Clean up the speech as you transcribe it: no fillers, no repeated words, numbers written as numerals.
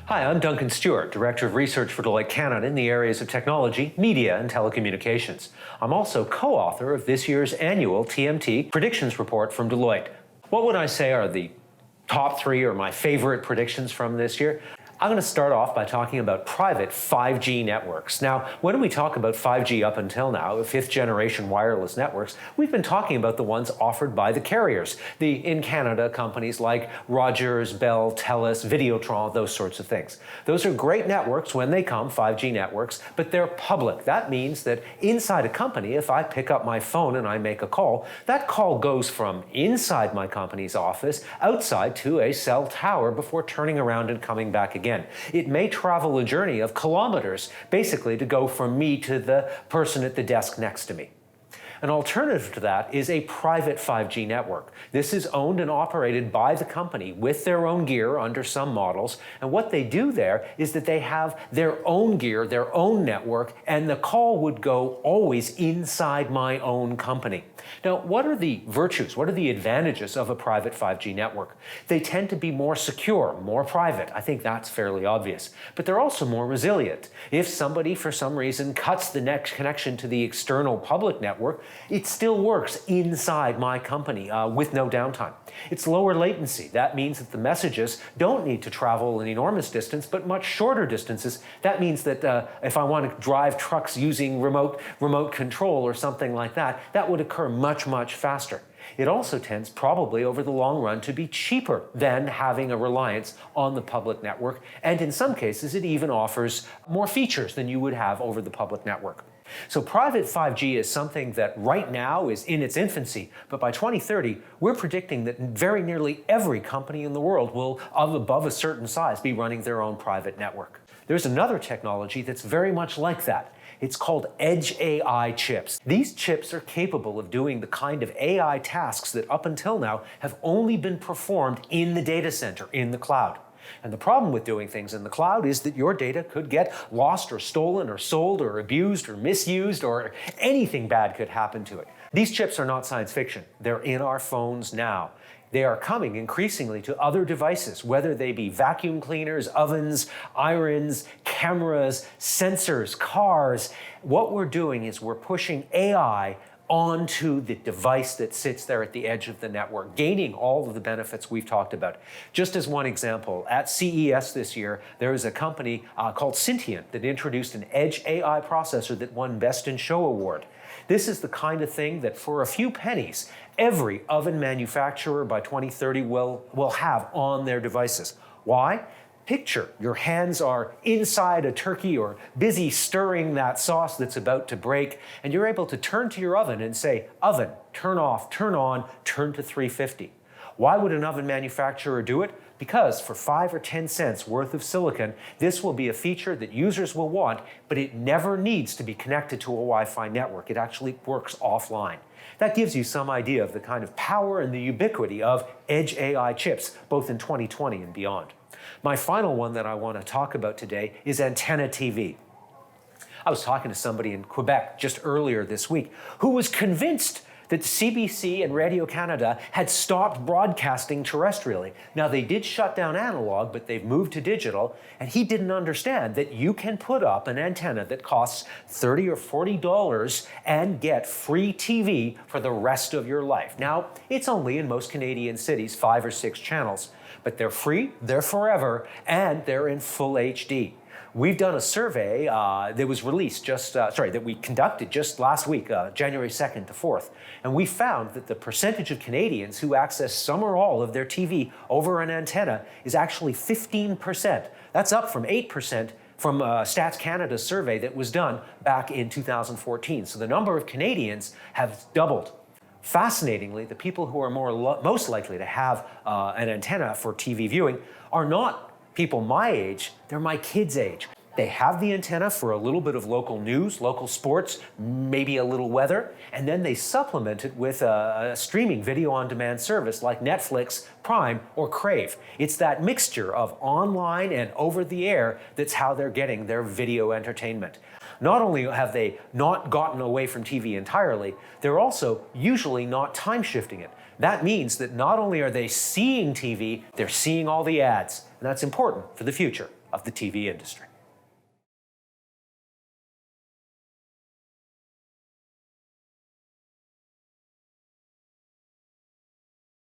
Hi, I'm Duncan Stewart, Director of Research for Deloitte Canada in the areas of technology, media, and telecommunications. I'm also co-author of this year's annual TMT Predictions report from Deloitte. What would I say are the top three or my favorite predictions from this year? I'm going to start off by talking about private 5G networks. Now, when we talk about 5G up until now, fifth generation wireless networks, we've been talking about the ones offered by the carriers, in Canada, companies like Rogers, Bell, TELUS, Videotron, those sorts of things. Those are great networks when they come, 5G networks, but they're public. That means that inside a company, if I pick up my phone and I make a call, that call goes from inside my company's office outside to a cell tower before turning around and coming back again. It may travel a journey of kilometers, basically to go from me to the person at the desk next to me. An alternative to that is a private 5G network. This is owned and operated by the company with their own gear under some models. And what they do there is that they have their own gear, their own network, and the call would go always inside my own company. Now, what are the virtues? What are the advantages of a private 5G network? They tend to be more secure, more private. I think that's fairly obvious. But they're also more resilient. If somebody, for some reason, cuts the next connection to the external public network, it still works inside my company with no downtime. It's lower latency. That means that the messages don't need to travel an enormous distance, but much shorter distances. That means that if I want to drive trucks using remote control or something like that, that would occur much, much faster. It also tends, probably over the long run, to be cheaper than having a reliance on the public network. And in some cases, it even offers more features than you would have over the public network. So private 5G is something that right now is in its infancy, but by 2030, we're predicting that very nearly every company in the world will, above a certain size, be running their own private network. There's another technology that's very much like that. It's called Edge AI chips. These chips are capable of doing the kind of AI tasks that up until now have only been performed in the data center, in the cloud. And the problem with doing things in the cloud is that your data could get lost or stolen or sold or abused or misused, or anything bad could happen to it. These chips are not science fiction. They're in our phones now. They are coming increasingly to other devices, whether they be vacuum cleaners, ovens, irons, cameras, sensors, cars. What we're doing is we're pushing AI onto the device that sits there at the edge of the network, gaining all of the benefits we've talked about. Just as one example, at CES this year, there is a company called Syntiant that introduced an Edge AI processor that won Best in Show award. This is the kind of thing that for a few pennies, every oven manufacturer by 2030 will have on their devices. Why? Picture your hands are inside a turkey or busy stirring that sauce that's about to break, and you're able to turn to your oven and say, "Oven, turn off, turn on, turn to 350. Why would an oven manufacturer do it? Because for 5 or 10 cents worth of silicon, this will be a feature that users will want, but it never needs to be connected to a Wi-Fi network. It actually works offline. That gives you some idea of the kind of power and the ubiquity of Edge AI chips, both in 2020 and beyond. My final one that I want to talk about today is antenna TV. I was talking to somebody in Quebec just earlier this week who was convinced that CBC and Radio-Canada had stopped broadcasting terrestrially. Now, they did shut down analog, but they've moved to digital, and he didn't understand that you can put up an antenna that costs $30 or $40 and get free TV for the rest of your life. Now, it's only in most Canadian cities 5 or 6 channels, but they're free, they're forever, and they're in full HD. We've done a survey that was released that we conducted just last week, January 2nd to 4th. And we found that the percentage of Canadians who access some or all of their TV over an antenna is actually 15%. That's up from 8% from Stats Canada's survey that was done back in 2014. So the number of Canadians have doubled. Fascinatingly, the people who are most likely to have an antenna for TV viewing are not people my age, they're my kids' age. They have the antenna for a little bit of local news, local sports, maybe a little weather, and then they supplement it with a streaming video-on-demand service like Netflix, Prime, or Crave. It's that mixture of online and over-the-air that's how they're getting their video entertainment. Not only have they not gotten away from TV entirely, they're also usually not time-shifting it. That means that not only are they seeing TV, they're seeing all the ads. And that's important for the future of the TV industry.